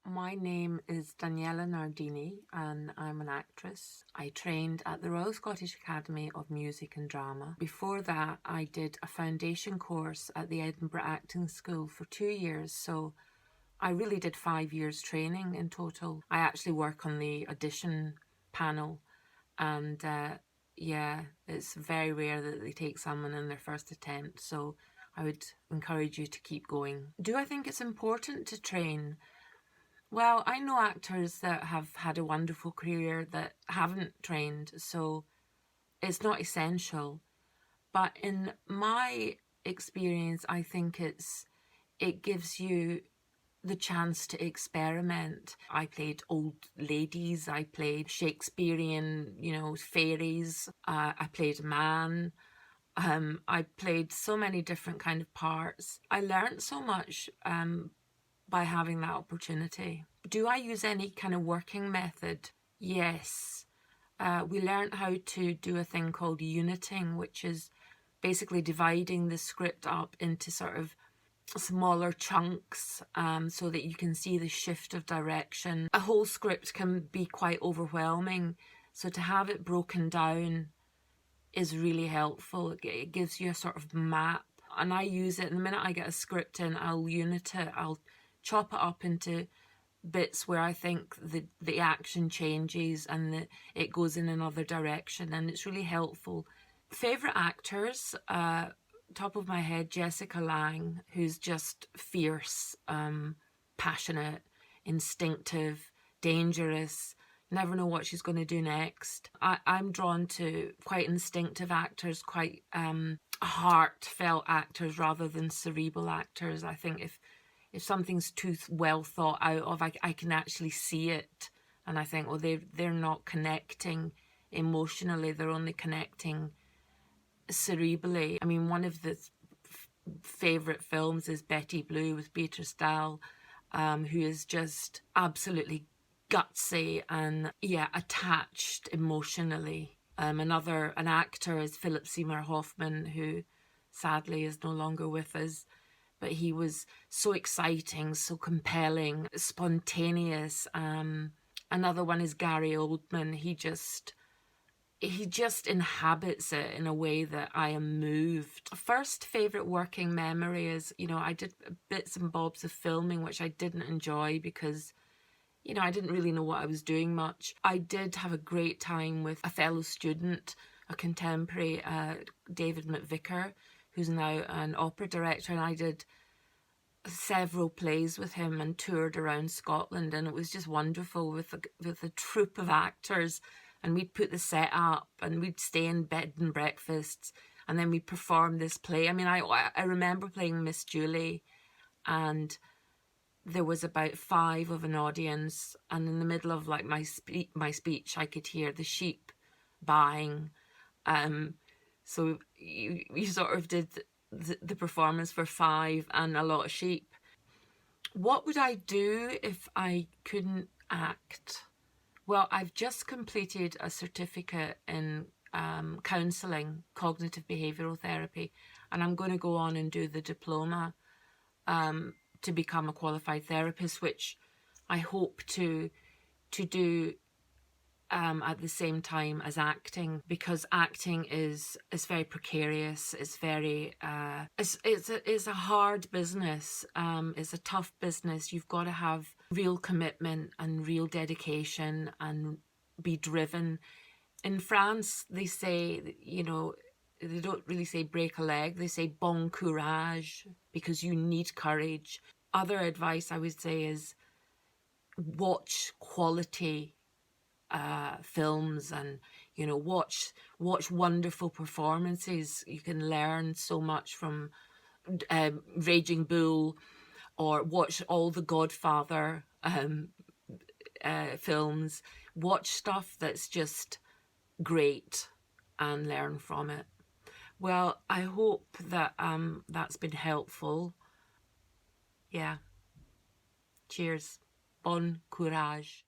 My name is Daniela Nardini and I'm an actress. I trained at the Royal Scottish Academy of Music and Drama. Before that, I did a foundation course at the Edinburgh Acting School for 2 years, so I really did 5 years training in total. I actually work on the audition panel and yeah, it's very rare that they take someone in their first attempt, so I would encourage you to keep going. Do I think it's important to train? Well, I know actors that have had a wonderful career that haven't trained, so it's not essential. But in my experience, I think it gives you the chance to experiment. I played old ladies, I played Shakespearean, fairies, I played a man. I played so many different kind of parts. I learned so much by having that opportunity. Do I use any kind of working method? Yes. We learned how to do a thing called uniting, which is basically dividing the script up into sort of smaller chunks so that you can see the shift of direction. A whole script can be quite overwhelming, so to have it broken down is really helpful. It gives you a sort of map, and I use it. And the minute I get a script in, I'll unit it. I'll chop it up into bits where I think the action changes and it goes in another direction, and it's really helpful. Favourite actors, top of my head, Jessica Lange, who's just fierce, passionate, instinctive, dangerous. Never know what she's going to do next. I'm drawn to quite instinctive actors, quite heartfelt actors rather than cerebral actors. I think if something's too well thought out of, I can actually see it, and I think, well, they're not connecting emotionally, they're only connecting cerebrally. I mean, one of the favourite films is Betty Blue with Beatrice Dahl, who is just absolutely gutsy and, yeah, attached emotionally. An actor is Philip Seymour Hoffman, who sadly is no longer with us, but he was so exciting, so compelling, spontaneous. Another one is Gary Oldman. He just inhabits it in a way that I am moved. First favourite working memory is, I did bits and bobs of filming, which I didn't enjoy because, I didn't really know what I was doing much. I did have a great time with a fellow student, a contemporary, David McVicker, who's now an opera director, and I did several plays with him and toured around Scotland, and it was just wonderful with a troupe of actors. And we'd put the set up and we'd stay in bed and breakfasts, and then we'd perform this play. I mean, I remember playing Miss Julie, and there was about 5 of an audience, and in the middle of like my speech, I could hear the sheep baaing. So you sort of did the performance for 5 and a lot of sheep. What would I do if I couldn't act? Well, I've just completed a certificate in counselling, cognitive behavioural therapy, and I'm going to go on and do the diploma to become a qualified therapist, which I hope to do at the same time as acting, because acting is very precarious. It's very it's a hard business. It's a tough business. You've got to have real commitment and real dedication and be driven. In France, they say, they don't really say break a leg, they say bon courage, because you need courage. Other advice I would say is watch quality films, and watch wonderful performances. You can learn so much from Raging Bull, or watch all the Godfather films. Watch stuff that's just great and learn from it. Well, I hope that that's been helpful. Yeah. Cheers. Bon courage.